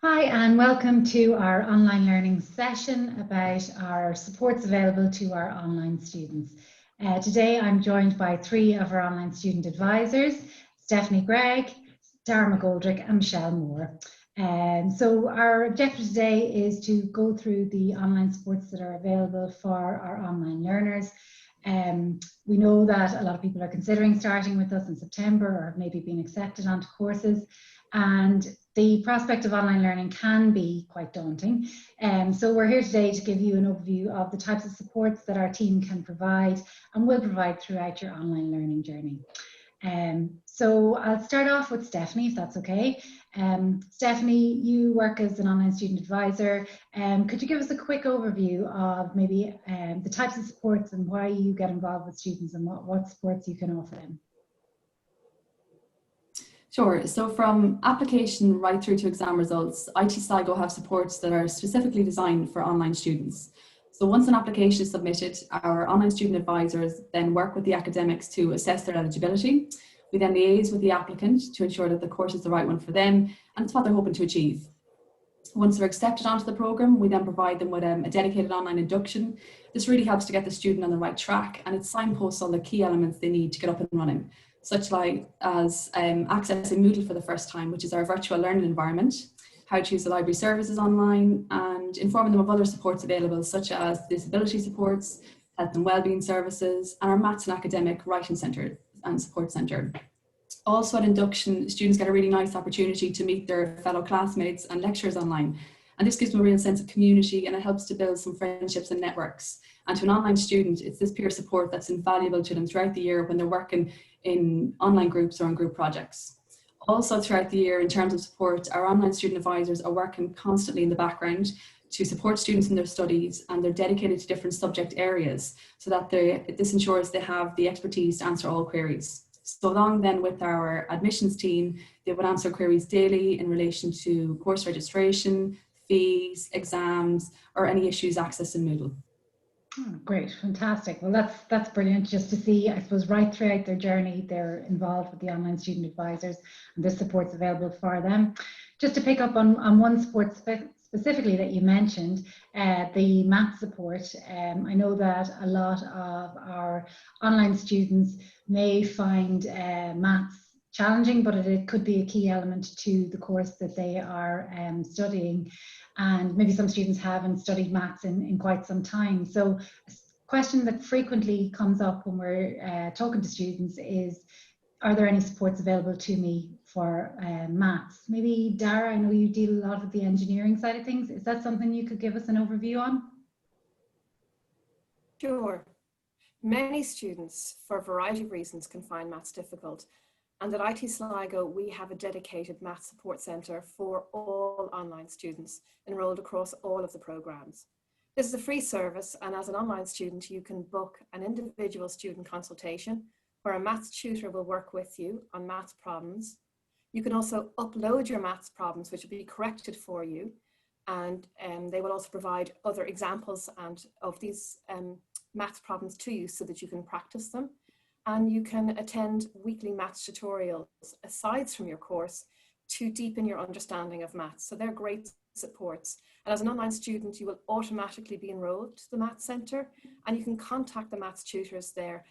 Hi and welcome to our online learning session about our supports available to our online students. Today I'm joined by three of our online student advisors, Stephanie Gregg, Dara McGoldrick and Michelle Moore. So our objective today is to go through the online supports that are available for our online learners. We know that a lot of people are considering starting with us in September or have maybe been accepted onto courses, and the prospect of online learning can be quite daunting. So we're here today to give you an overview of the types of supports that our team can provide and will provide throughout your online learning journey. So I'll start off with Stephanie, if that's okay. Stephanie, you work as an online student advisor. Could you give us a quick overview of maybe the types of supports and why you get involved with students and what supports you can offer them? Sure. So from application right through to exam results, IT Sligo have supports that are specifically designed for online students. So once an application is submitted, our online student advisors then work with the academics to assess their eligibility. We then liaise with the applicant to ensure that the course is the right one for them and it's what they're hoping to achieve. Once they're accepted onto the programme, we then provide them with a dedicated online induction. This really helps to get the student on the right track, and it signposts all the key elements they need to get up and running, such as accessing Moodle for the first time, which is our virtual learning environment, how to use the library services online, and informing them of other supports available, such as disability supports, health and wellbeing services, and our maths and academic writing centre and support centre. Also at induction, students get a really nice opportunity to meet their fellow classmates and lecturers online. And this gives them a real sense of community, and it helps to build some friendships and networks. And to an online student, it's this peer support that's invaluable to them throughout the year when they're working in online groups or in group projects. Also throughout the year, in terms of support, our online student advisors are working constantly in the background to support students in their studies, and they're dedicated to different subject areas so that this ensures they have the expertise to answer all queries. So along then with our admissions team, they would answer queries daily in relation to course registration, fees, exams, or any issues accessing Moodle. Oh, great, fantastic. Well, that's brilliant just to see, I suppose, right throughout their journey, they're involved with the online student advisors and the support's available for them. Just to pick up on one support specifically that you mentioned, the math support. I know that a lot of our online students may find maths challenging, but it could be a key element to the course that they are studying. And maybe some students haven't studied maths in quite some time. So a question that frequently comes up when we're talking to students is, are there any supports available to me for maths? Maybe Dara, I know you deal a lot with the engineering side of things. Is that something you could give us an overview on? Sure. Many students, for a variety of reasons, can find maths difficult. And at IT Sligo, we have a dedicated maths support centre for all online students enrolled across all of the programmes. This is a free service, and as an online student, you can book an individual student consultation where a maths tutor will work with you on maths problems. You can also upload your maths problems, which will be corrected for you, and they will also provide other examples of these maths problems to you so that you can practice them. And you can attend weekly maths tutorials aside from your course to deepen your understanding of maths. So they're great supports. And as an online student, you will automatically be enrolled to the Maths Centre, and you can contact the maths tutors there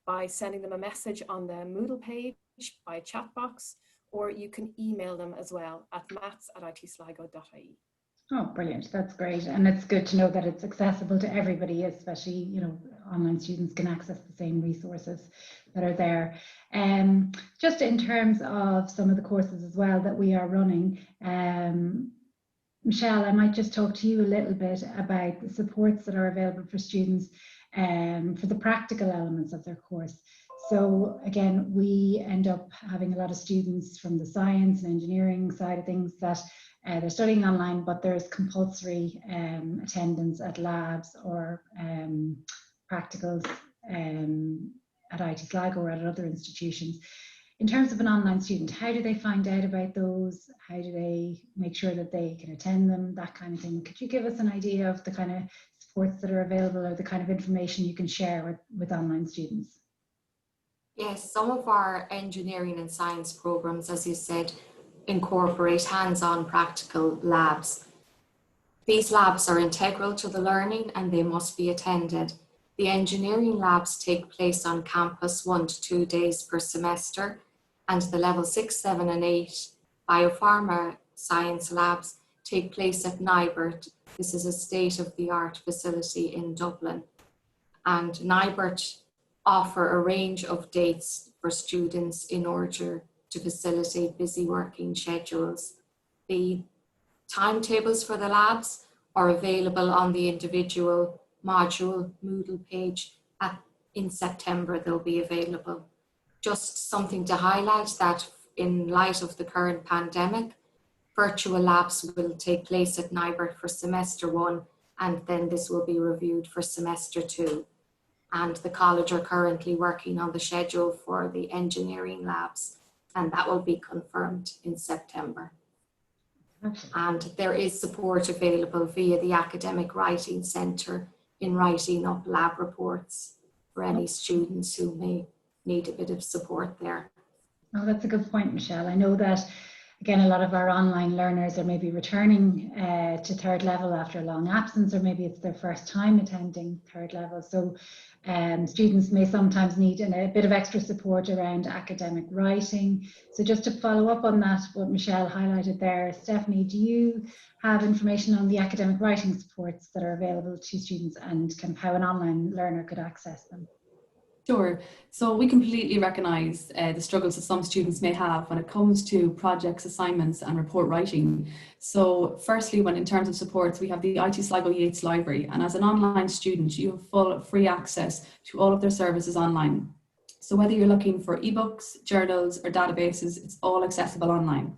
by sending them a message on the Moodle page by chat box, or you can email them as well at maths@itsligo.ie. Oh, brilliant. That's great. And it's good to know that it's accessible to everybody, especially, you know, online students can access the same resources that are there. Just in terms of some of the courses as well that we are running, Michelle, I might just talk to you a little bit about the supports that are available for students for the practical elements of their course. So again, we end up having a lot of students from the science and engineering side of things that they're studying online, but there's compulsory attendance at labs or practicals at IT Sligo or at other institutions. In terms of an online student, how do they find out about those? How do they make sure that they can attend them? That kind of thing. Could you give us an idea of the kind of supports that are available or the kind of information you can share with online students? Yes, some of our engineering and science programs, as you said, incorporate hands-on practical labs. These labs are integral to the learning and they must be attended. The engineering labs take place on campus 1 to 2 days per semester, and the level 6, 7 and 8 biopharma science labs take place at NIBRT. This is a state-of-the-art facility in Dublin. And NIBRT offer a range of dates for students in order to facilitate busy working schedules. The timetables for the labs are available on the individual module Moodle page. In September they'll be available. Just something to highlight that in light of the current pandemic, virtual labs will take place at NIBRT for semester 1, and then this will be reviewed for semester 2. And the college are currently working on the schedule for the engineering labs, and that will be confirmed in September. And there is support available via the Academic Writing Centre in writing up lab reports for any students who may need a bit of support there. Oh, that's a good point, Michelle. I know that, again, a lot of our online learners are maybe returning to third level after a long absence, or maybe it's their first time attending third level. So students may sometimes need a bit of extra support around academic writing. So just to follow up on that, what Michelle highlighted there, Stephanie, do you have information on the academic writing supports that are available to students and kind of how an online learner could access them? Sure. So we completely recognise the struggles that some students may have when it comes to projects, assignments and report writing. So firstly, when in terms of supports, we have the IT Sligo Yates Library, and as an online student, you have full free access to all of their services online. So whether you're looking for ebooks, journals or databases, it's all accessible online.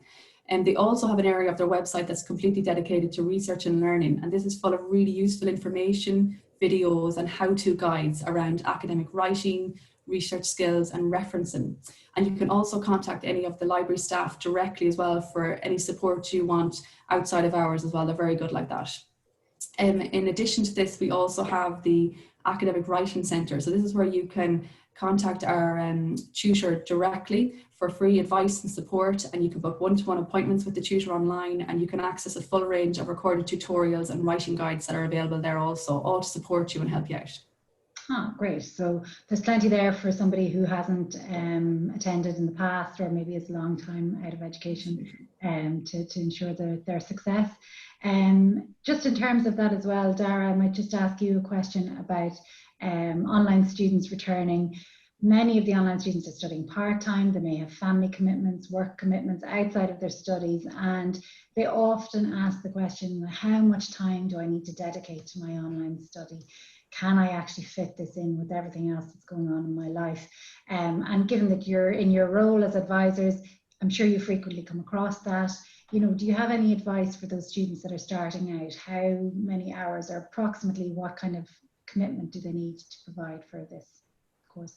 And they also have an area of their website that's completely dedicated to research and learning, and this is full of really useful information, videos and how-to guides around academic writing, research skills and referencing. And you can also contact any of the library staff directly as well for any support you want outside of hours as well. They're very good like that. In addition to this, we also have the Academic Writing Centre. So this is where you can contact our tutor directly for free advice and support, and you can book one-to-one appointments with the tutor online, and you can access a full range of recorded tutorials and writing guides that are available there also, all to support you and help you out. Ah, great. So there's plenty there for somebody who hasn't attended in the past, or maybe is a long time out of education, to ensure their success. Just in terms of that as well, Dara, I might just ask you a question about online students returning. Many of the online students are studying part-time. They may have family commitments, work commitments outside of their studies, and they often ask the question, how much time do I need to dedicate to my online study? Can I actually fit this in with everything else that's going on in my life? And given that you're in your role as advisors, I'm sure you frequently come across that. You know, do you have any advice for those students that are starting out? How many hours, or approximately what kind of commitment do they need to provide for this course?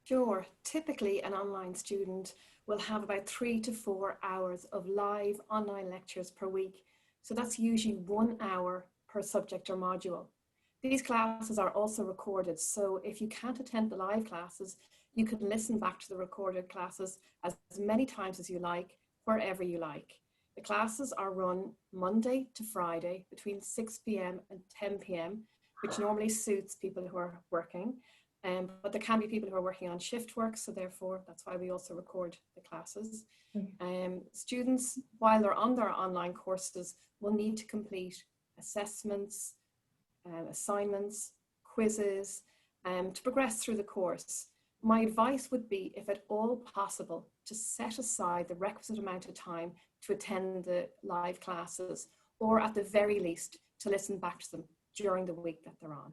Sure. Typically, an online student will have about 3 to 4 hours of live online lectures per week. So that's usually 1 hour per subject or module. These classes are also recorded. So if you can't attend the live classes, you can listen back to the recorded classes as many times as you like, wherever you like. The classes are run Monday to Friday between 6 p.m. and 10 p.m., which normally suits people who are working. But there can be people who are working on shift work, so therefore that's why we also record the classes. Students, while they're on their online courses, will need to complete assessments, assignments, quizzes, to progress through the course. My advice would be, if at all possible, to set aside the requisite amount of time to attend the live classes, or at the very least to listen back to them during the week that they're on.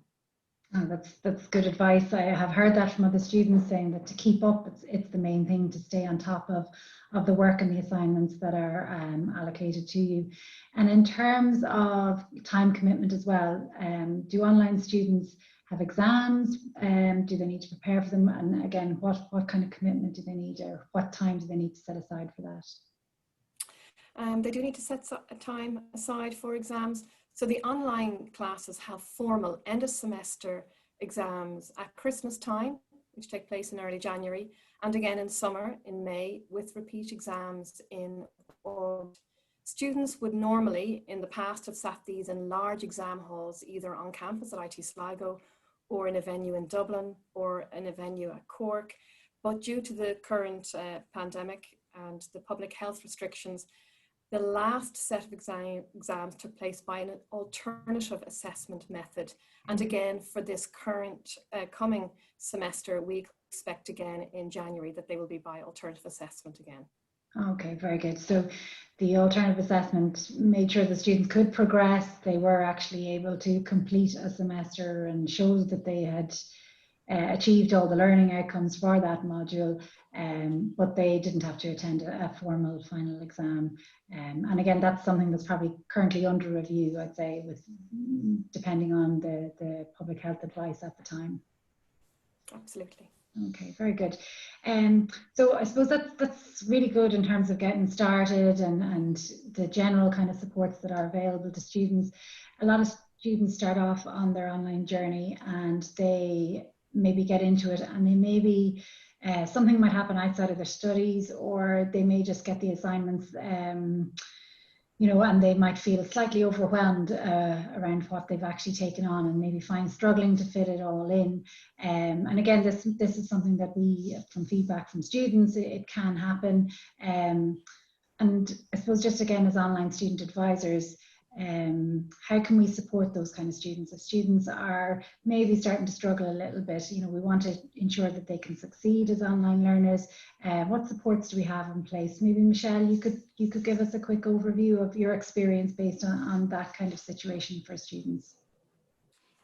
Oh, that's good advice. I have heard that from other students, saying that to keep up, it's the main thing, to stay on top of the work and the assignments that are allocated to you. And in terms of time commitment as well, do online students have exams? Do they need to prepare for them? And again, what kind of commitment do they need, or what time do they need to set aside for that? They do need to set time aside for exams. So the online classes have formal end of semester exams at Christmas time, which take place in early January, and again in summer in May, with repeat exams in August. Students would normally in the past have sat these in large exam halls, either on campus at IT Sligo or in a venue in Dublin or in a venue at Cork. But due to the current pandemic and the public health restrictions, the last set of exams took place by an alternative assessment method. And again, for this current coming semester, we expect again in January that they will be by alternative assessment again. Okay, very good. So the alternative assessment made sure the students could progress. They were actually able to complete a semester and showed that they had achieved all the learning outcomes for that module, but they didn't have to attend a formal final exam. And again, that's something that's probably currently under review, I'd say, with depending on the public health advice at the time. Absolutely. Okay, very good. So I suppose that's really good in terms of getting started and the general kind of supports that are available to students. A lot of students start off on their online journey and they maybe get into it and they maybe something might happen outside of their studies, or they may just get the assignments you know, and they might feel slightly overwhelmed around what they've actually taken on and maybe struggling to fit it all in. And again, this is something that we, from feedback from students, it can happen. And I suppose just again, as online student advisors, how can we support those kind of students? If students are maybe starting to struggle a little bit, you know, we want to ensure that they can succeed as online learners. What supports do we have in place? Maybe Michelle, you could give us a quick overview of your experience based on that kind of situation for students.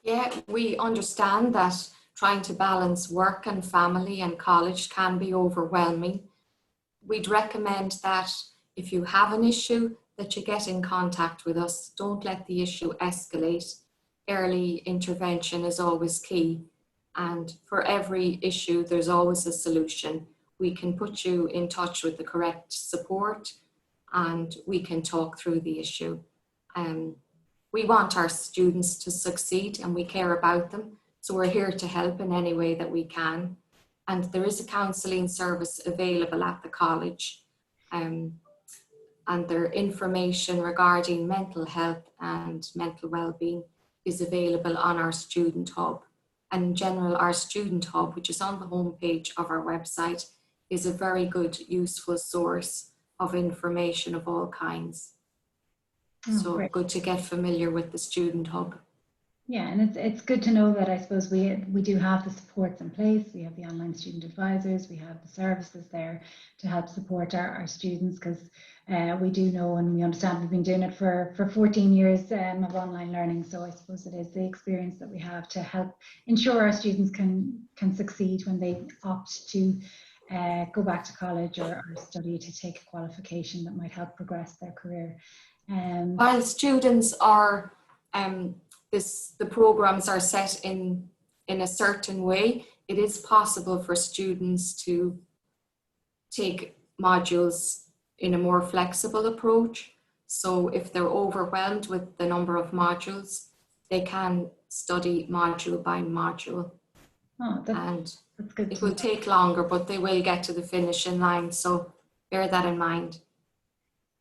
Yeah, we understand that trying to balance work and family and college can be overwhelming. We'd recommend that if you have an issue, that you get in contact with us. Don't let the issue escalate. Early intervention is always key. And for every issue, there's always a solution. We can put you in touch with the correct support and we can talk through the issue. We want our students to succeed and we care about them. So we're here to help in any way that we can. And there is a counselling service available at the college. And their information regarding mental health and mental well-being is available on our student hub. And in general, our student hub, which is on the homepage of our website, is a very good, useful source of information of all kinds. So great. Good to get familiar with the student hub. Yeah, and it's good to know that I suppose we do have the supports in place. We have the online student advisors, we have the services there to help support our students, because we do know and we understand we've been doing it for 14 years of online learning. So I suppose it is the experience that we have to help ensure our students can succeed when they opt to go back to college or study to take a qualification that might help progress their career. While students are the programs are set in a certain way, it is possible for students to take modules in a more flexible approach. So if they're overwhelmed with the number of modules, they can study module by module. Oh, that's good. It will take longer, but they will get to the finishing line. So bear that in mind.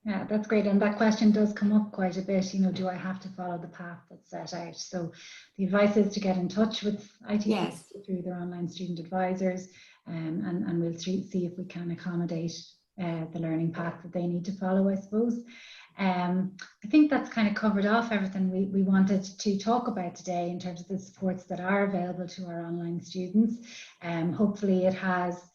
Yeah, that's great. And that question does come up quite a bit, you know, do I have to follow the path that's set out? So the advice is to get in touch with ITC through their online student advisors, and we'll see if we can accommodate the learning path that they need to follow, I suppose. I think that's kind of covered off everything we wanted to talk about today in terms of the supports that are available to our online students. Hopefully it has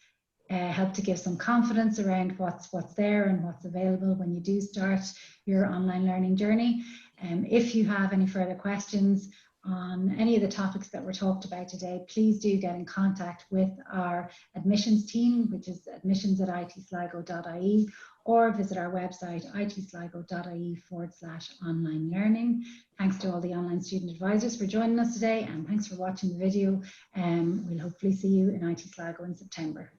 help to give some confidence around what's there and what's available when you do start your online learning journey. If you have any further questions on any of the topics that were talked about today, please do get in contact with our admissions team, which is admissions@itsligo.ie, or visit our website itsligo.ie/online learning. Thanks to all the online student advisors for joining us today, and thanks for watching the video. We'll hopefully see you in IT Sligo in September.